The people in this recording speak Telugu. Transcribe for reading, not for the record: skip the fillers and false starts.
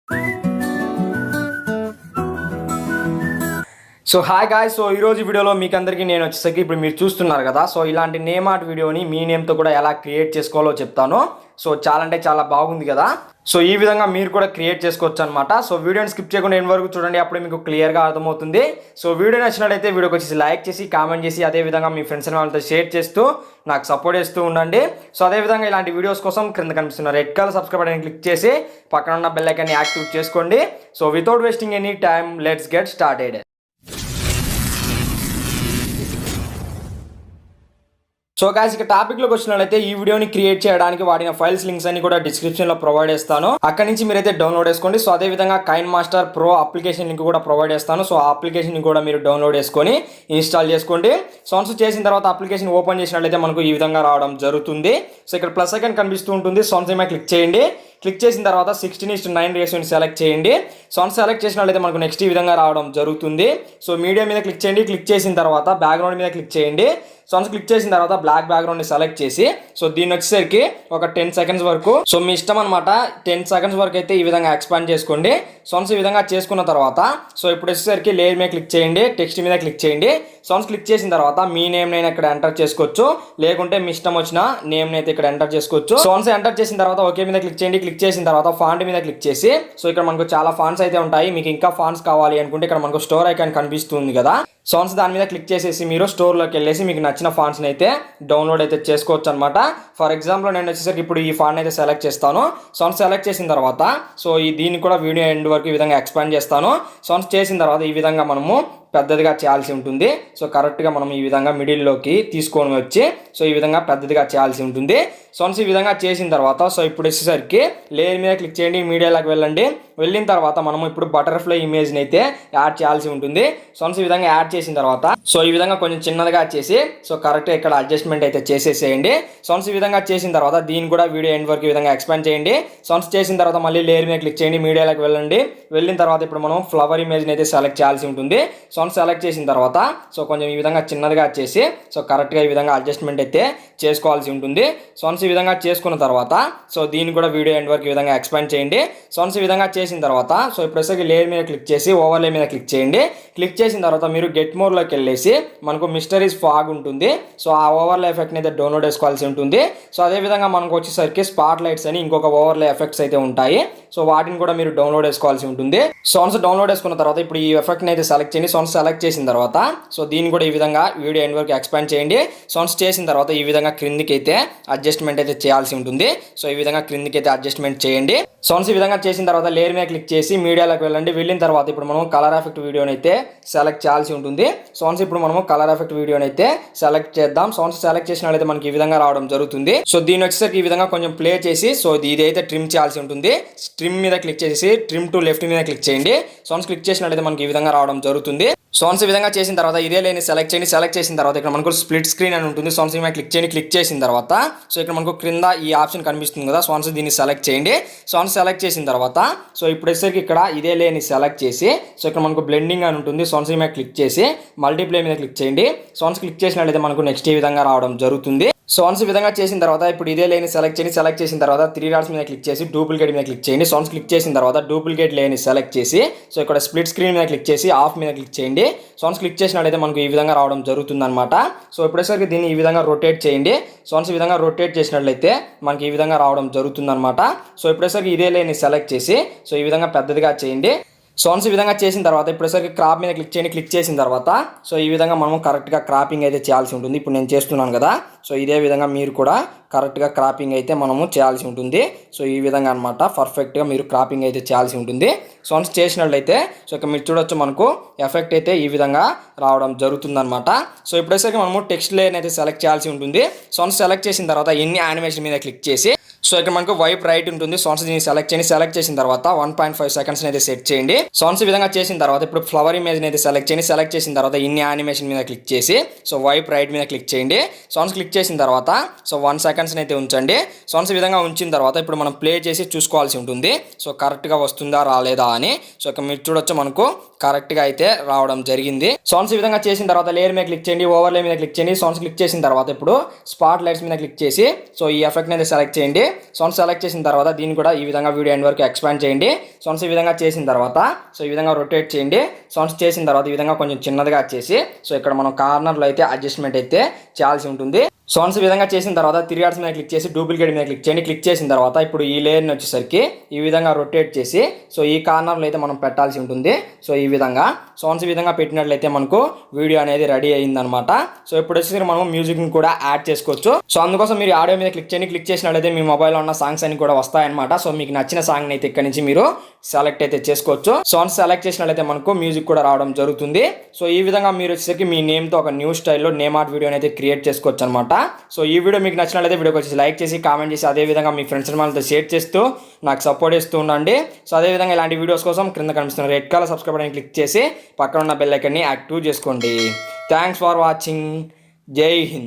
సో హాయ్ గాయ్స్, సో ఈరోజు వీడియోలో మీకు అందరికీ నేను వచ్చేసరికి ఇప్పుడు మీరు చూస్తున్నారు కదా, సో ఇలాంటి నేమ్ ఆర్ట్ వీడియోని మీ నేమ్తో కూడా ఎలా క్రియేట్ చేసుకోవాలో చెప్తాను. సో చాలా అంటే చాలా బాగుంది కదా. సో ఈ విధంగా మీరు కూడా క్రియేట్ చేసుకోవచ్చు అనమాట. సో వీడియోని స్కిప్ చేయకుండా ఎండ్ వరకు చూడండి, అప్పుడు మీకు క్లియర్గా అర్థమవుతుంది. సో వీడియో నచ్చినట్లయితే వీడియోకి వచ్చేసి లైక్ చేసి కామెంట్ చేసి అదేవిధంగా మీ ఫ్రెండ్స్ అండ్ వాళ్ళతో షేర్ చేస్తూ నాకు సపోర్ట్ చేస్తూ ఉండండి. సో అదేవిధంగా ఇలాంటి వీడియోస్ కోసం క్రింద కనిపిస్తున్న red colour subscribe button click చేసి పక్కన ఉన్న బెల్ ఐకాన్ని యాక్టివేట్ చేసుకోండి. So without wasting any time let's get started. So guys, ఇక టాపిక్లోకి వచ్చినట్లయితే ఈ వీడియోని క్రియేట్ చేయడానికి వాడిన ఫైల్స్ లింక్స్ అన్ని కూడా డిస్క్రిప్షన్లో ప్రొవైడ్ చేస్తాను. అక్కడి నుంచి మీరైతే డౌన్లోడ్ చేసుకోండి. సో అదేవిధంగా కైన్మాస్టర్ ప్రో అప్లికేషన్ లింక్ కూడా ప్రొవైడ్ చేస్తాను. సో ఆ అప్లికేషన్ కూడా మీరు డౌన్లోడ్ చేసుకొని ఇన్స్టాల్ చేసుకోండి. సో వన్స్ చేసిన తర్వాత అప్లికేషన్ ఓపెన్ చేసినట్లయితే మనకు ఈ విధంగా రావడం జరుగుతుంది. సో ఇక్కడ ప్లస్ ఐకాన్ కనిపిస్తూ ఉంటుంది. సో వన్స్ ఏమైనా క్లిక్ చేయండి. క్లిక్ చేసిన తర్వాత 16:9 రేషియోని సెలెక్ట్ చేయండి. సో వన్స్ సెలెక్ట్ చేసినట్లయితే మనకు నెక్స్ట్ ఈ విధంగా రావడం జరుగుతుంది. సో మీడియా మీద క్లిక్ చేయండి. క్లిక్ చేసిన తర్వాత బ్యాక్గ్రౌండ్ మీద క్లిక్ చేయండి. సో వన్స్ క్లిక్ చేసిన తర్వాత బ్లాక్ బ్యాక్గ్రౌండ్ని సెలెక్ట్ చేసి సో దీన్ని వచ్చేసరికి ఒక 10 సెకండ్స్ వరకు, సో మీ ఇష్టం అనమాట, 10 సెకండ్స్ వరకు అయితే ఈ విధంగా ఎక్స్పాండ్ చేసుకోండి. సో వన్స్ ఈ విధంగా చేసుకున్న తర్వాత సో ఇప్పుడు వచ్చేసరికి లేయర్ మీద క్లిక్ చేయండి, టెక్స్ట్ మీద క్లిక్ చేయండి. సో వన్స్ క్లిక్ చేసిన తర్వాత మీ నేమ్ నేను ఇక్కడ ఎంటర్ చేసుకోవచ్చు, లేకుంటే మీ ఇష్టం వచ్చిన నేమ్ అయితే ఇక్కడ ఎంటర్ చేసుకోవచ్చు. సో వన్స్ ఎంటర్ చేసిన తర్వాత ఓకే మీద క్లిక్ చేయండి. క్లిక్ చేసిన తర్వాత ఫాంట్ మీద క్లిక్ చేసి సో ఇక్కడ మనకు చాలా ఫాంట్స్ అయితే ఉంటాయి. మీకు ఇంకా ఫాంట్స్ కావాలి అనుకుంటే ఇక్కడ మనకు స్టోర్ ఐకాన్ కనిపిస్తుంది కదా. సో వన్స్ దాని మీద క్లిక్ చేసేసి మీరు స్టోర్లోకి వెళ్ళేసి మీకు నచ్చిన ఫాంట్స్ని అయితే డౌన్లోడ్ అయితే చేసుకోవచ్చు అనమాట. ఫర్ ఎగ్జాంపుల్ నేను వచ్చేసరికి ఇప్పుడు ఈ ఫాంట్ అయితే సెలెక్ట్ చేస్తాను. సో వన్స్ సెలెక్ట్ చేసిన తర్వాత సో దీన్ని కూడా వీడియో ఎండ్ వరకు ఈ విధంగా ఎక్స్పాండ్ చేస్తాను. సో వన్స్ చేసిన తర్వాత ఈ విధంగా మనము పెద్దదిగా చేయాల్సి ఉంటుంది. సో కరెక్ట్గా మనం ఈ విధంగా మిడిల్లోకి తీసుకొని వచ్చి సో ఈ విధంగా పెద్దదిగా చేయాల్సి ఉంటుంది. సో వన్స్ ఈ విధంగా చేసిన తర్వాత సో ఇప్పుడు వచ్చేసరికి లేయర్ మీద క్లిక్ చేయండి, మీడియాలోకి వెళ్ళండి. వెళ్ళిన తర్వాత మనము ఇప్పుడు బటర్ఫ్లై ఇమేజ్ని అయితే యాడ్ చేయాల్సి ఉంటుంది. సో వన్స్ ఈ విధంగా యాడ్ చేసిన తర్వాత సో ఈ విధంగా కొంచెం చిన్నదిగా చేసి సో కరెక్ట్గా ఇక్కడ అడ్జస్ట్మెంట్ అయితే చేసేసేయండి. సో వన్స్ ఈ విధంగా చేసిన తర్వాత దీన్ని కూడా వీడియో ఎండ్ వరకు ఈ విధంగా ఎక్స్పాండ్ చేయండి. సో వన్స్ చేసిన తర్వాత మళ్ళీ లేయర్ మీద క్లిక్ చేయండి, మీడియాలోకి వెళ్ళండి. వెళ్ళిన తర్వాత ఇప్పుడు మనం ఫ్లవర్ ఇమేజ్ని అయితే సెలెక్ట్ చేయాల్సి ఉంటుంది. సో వన్స్ సెలెక్ట్ చేసిన తర్వాత సో కొంచెం ఈ విధంగా చిన్నదిగా చేసి సో కరెక్ట్గా ఈ విధంగా అడ్జస్ట్మెంట్ అయితే చేసుకోవాల్సి ఉంటుంది. సో వన్స్ ఈ విధంగా చేసుకున్న తర్వాత సో దీన్ని కూడా వీడియో ఎండ్ వరకు ఈ విధంగా ఎక్స్పాండ్ చేయండి. సో వన్స్ ఈ విధంగా చేసిన తర్వాత సో ఇప్పుడు లేయర్ మీద క్లిక్ చేసి ఓవర్లే మీద క్లిక్ చేయండి. క్లిక్ చేసిన తర్వాత మీరు గెట్ మోర్లోకి వెళ్ళేసి మనకు మిస్టరీస్ ఫాగ్ ఉంటుంది. సో ఆ ఓవర్లే ఎఫెక్ట్ని అయితే డౌన్లోడ్ చేసుకోవాల్సి ఉంటుంది. సో అదేవిధంగా మనకు వచ్చేసరికి స్పాట్ లైట్స్ అని ఇంకొక ఓవర్లే ఎఫెక్ట్స్ అయితే ఉంటాయి. సో వాటిని కూడా మీరు డౌన్లోడ్ చేసుకోవాల్సి ఉంటుంది. సో వన్స్ డౌన్లోడ్ చేసుకున్న తర్వాత ఇప్పుడు ఈ ఎఫెక్ట్ని అయితే సెలెక్ట్ చేయండి. సో వన్స్ సెలెక్ట్ చేసిన తర్వాత సో దీన్ని కూడా ఈ విధంగా వీడియో ఎండ్ వరకు ఎక్స్పాండ్ చేయండి. సో వన్స్ చేసిన తర్వాత ఈ విధంగా క్రిందికి అయితే అడ్జస్ట్మెంట్ అయితే చేయాల్సి ఉంటుంది. సో ఈ విధంగా క్రిందికి అయితే అడ్జస్ట్మెంట్ చేయండి. సో వన్స్ ఈ విధంగా చేసిన తర్వాత లేయర్ మీద క్లిక్ చేసి మీడియాలోకి వెళ్ళండి. వెళ్ళిన తర్వాత ఇప్పుడు మనం కలర్ ఎఫెక్ట్ వీడియోని అయితే సెలెక్ట్ చేయాల్సి ఉంటుంది. సో వన్స్ ఇప్పుడు మనము కలర్ ఎఫెక్ట్ వీడియోని అయితే సెలెక్ట్ చేద్దాం. సో వన్స్ సెలెక్ట్ చేసినట్లయితే మనకి ఈ విధంగా రావడం జరుగుతుంది. సో దీని వచ్చేసరికి ఈ విధంగా కొంచెం ప్లే చేసి సో ఇది అయితే ట్రిమ్ చేయాల్సి ఉంటుంది. ట్రిమ్ మీద క్లిక్ చేసి ట్రిమ్ టు లెఫ్ట్ మీద క్లిక్ చేయండి. సో వన్స్ క్లిక్ చేసినట్లయితే మనకి ఈ విధంగా రావడం జరుగుతుంది. సో వన్స్ ఈ విధంగా చేసిన తర్వాత ఇదే లేని సెలెక్ట్ చేయండి. సెలెక్ట్ చేసిన తర్వాత ఇక్కడ మనకు స్ప్లిట్ స్క్రీన్ అని ఉంటుంది. సో వన్స్ మీద క్లిక్ చేయండి. క్లిక్ చేసిన తర్వాత సో ఇక్కడ మనకు క్రింద ఈ ఆప్షన్ కనిపిస్తుంది కదా. సో వన్స్ దీన్ని సెలెక్ట్ చేయండి. సో వన్స్ సెలెక్ట్ చేసిన తర్వాత సో ఇప్పుడు వచ్చేసరికి ఇక్కడ ఇదే లేని సెలెక్ట్ చేసి సో ఇక్కడ మనకు బ్లెండింగ్ అని ఉంటుంది. సో వన్స్ మీద క్లిక్ చేసి మల్టీప్లే మీద క్లిక్ చేయండి. సో వన్స్ క్లిక్ చేసినట్లయితే మనకు నెక్స్ట్ ఈ విధంగా రావడం జరుగుతుంది. సో వన్స్ ఈ విధంగా చేసిన తర్వాత ఇప్పుడు ఇదే లేని సెలెక్ట్ చేయండి. సెలెక్ట్ చేసిన తర్వాత 3 డాట్స్ మీద క్లిక్ చేసి డూప్లికేట్ మీద క్లిక్ చేయండి. సో వన్స్ క్లిక్ చేసిన తర్వాత డూప్లికేట్ లేని సెలెక్ట్ చేసి సో ఇక్కడ స్ప్లిట్ స్క్రీన్ మీద క్లిక్ చేసి ఆఫ్ మీద క్లిక్ చేయండి. సో వన్స్ క్లిక్ చేసినట్లయితే మనకు ఈ విధంగా రావడం జరుగుతుంది అనమాట. సో ఇప్పుడేసరికి దీన్ని ఈ విధంగా రొటేట్ చేయండి. సో వన్స్ ఈ విధంగా రొటేట్ చేసినట్లయితే మనకి ఈ విధంగా రావడం జరుగుతుంది అనమాట. సో ఇప్పుడేసరికి ఇదే లేని సెలెక్ట్ చేసి సో ఈ విధంగా పెద్దదిగా చేయండి. సో వన్స్ ఈ విధంగా చేసిన తర్వాత ఇప్పుడుసరికి క్రాప్ మీద క్లిక్ చేయండి. క్లిక్ చేసిన తర్వాత సో ఈ విధంగా మనం కరెక్ట్గా క్రాపింగ్ అయితే చేయాల్సి ఉంటుంది. ఇప్పుడు నేను చేస్తున్నాను కదా. సో ఇదే విధంగా మీరు కూడా కరెక్ట్గా క్రాపింగ్ అయితే మనము చేయాల్సి ఉంటుంది. సో ఈ విధంగా అనమాట పర్ఫెక్ట్గా మీరు క్రాపింగ్ అయితే చేయాల్సి ఉంటుంది. సో వన్స్ చేసినట్లయితే సో ఇక్కడ మీరు చూడొచ్చు మనకు ఎఫెక్ట్ అయితే ఈ విధంగా రావడం జరుగుతుంది అనమాట. సో ఇప్పుడేసరికి మనము టెక్స్ట్ లేయర్ని అయితే సెలెక్ట్ చేయాల్సి ఉంటుంది. సో వన్స్ సెలెక్ట్ చేసిన తర్వాత ఎన్ని యానిమేషన్ మీద క్లిక్ చేసి సో ఇక్కడ మనకు వైప్ రైట్ ఉంటుంది. సో వన్స్ దీన్ని సెలెక్ట్ చేయండి. సెలెక్ట్ చేసిన తర్వాత 1.5 సెకండ్స్ అయితే సెట్ చేయండి. సో వన్స్ ఈ విధంగా చేసిన తర్వాత ఇప్పుడు ఫ్లవర్ ఇమేజ్ అయితే సెలెక్ట్ చేయండి. సెలెక్ట్ చేసిన తర్వాత ఇన్ని యానిమేషన్ మీద క్లిక్ చేసి సో వైప్ రైట్ మీద క్లిక్ చేయండి. సో వన్స్ క్లిక్ చేసిన తర్వాత సో 1 సెకండ్స్ అయితే ఉంచండి. సో వన్స్ ఈ విధంగా ఉంచిన తర్వాత ఇప్పుడు మనం ప్లే చేసి చూసుకోవాల్సి ఉంటుంది. సో కరెక్ట్గా వస్తుందా రాలేదా అని. సో ఇక్కడ మీరు చూడొచ్చు మనకు కరెక్ట్గా అయితే రావడం జరిగింది. సో వన్స్ ఈ విధంగా చేసిన తర్వాత లేయర్ మీద క్లిక్ చేయండి, ఓవర్లే మీద క్లిక్ చేయండి. సో వన్స్ క్లిక్ చేసిన తర్వాత ఇప్పుడు స్పాట్ లైట్స్ మీద క్లిక్ చేసి సో ఈ ఎఫెక్ట్ అయితే సెలెక్ట్ చేయండి. సో వన్స్ సెలెక్ట్ చేసిన తర్వాత దీన్ని కూడా ఈ విధంగా వీడియో ఎండ్ వరకు ఎక్స్పాండ్ చేయండి. సో వన్స్ ఈ విధంగా చేసిన తర్వాత సో ఈ విధంగా రొటేట్ చేయండి. సో వన్స్ చేసిన తర్వాత ఈ విధంగా కొంచెం చిన్నదిగా చేసి సో ఇక్కడ మనం కార్నర్లో అయితే అడ్జస్ట్మెంట్ అయితే చేయాల్సి ఉంటుంది. సో వన్స్ ఈ విధంగా చేసిన తర్వాత 3 డాట్స్ మీద క్లిక్ చేసి డూప్లికేట్ మీద క్లిక్ చేయండి. క్లిక్ చేసిన తర్వాత ఇప్పుడు ఈ లేయర్ని వచ్చేసరికి ఈ విధంగా రొటేట్ చేసి సో ఈ కార్నర్లో అయితే మనం పెట్టాల్సి ఉంటుంది. సో ఈ విధంగా సో వన్స్ ఈ విధంగా పెట్టినట్లయితే మనకు వీడియో అనేది రెడీ అయ్యిందనమాట. సో ఇప్పుడు వచ్చేసరికి మనం మ్యూజిక్ని కూడా యాడ్ చేసుకోవచ్చు. సో అందుకోసం మీరు ఆడియో మీద క్లిక్ చేయండి. క్లిక్ చేసినట్లయితే మీ మొబైల్లో ఉన్న సాంగ్స్ అన్ని కూడా వస్తాయన్నమాట. సో మీకు నచ్చిన సాంగ్ అయితే ఇక్కడ నుంచి మీరు సెలెక్ట్ అయితే చేసుకోవచ్చు. సో వన్స్ సెలెక్ట్ చేసినట్లయితే మనకు మ్యూజిక్ కూడా రావడం జరుగుతుంది. సో ఈ విధంగా మీరు వచ్చేసరికి మీ నేమ్తో ఒక న్యూ స్టైల్లో నేమ్ ఆర్ట్ వీడియోని అయితే క్రియేట్ చేసుకోవచ్చు అనమాట. సో ఈ వీడియో మీకు నచ్చినట్లయితే వీడియోకి వచ్చేసి లైక్ చేసి కామెంట్ చేసి అదేవిధంగా మీ ఫ్రెండ్స్ వాళ్ళతో షేర్ చేస్తూ నాకు సపోర్ట్ చేస్తూ ఉండండి. సో అదేవిధంగా ఇలాంటి వీడియోస్ కోసం కింద కనిపిస్తున్న రెడ్ కలర్ సబ్స్క్రైబ్ అని క్లిక్ చేసి పక్కన ఉన్న బెల్ ఐకాన్ని యాక్టివ్ చేసుకోండి. Thanks for watching. జై హింద్.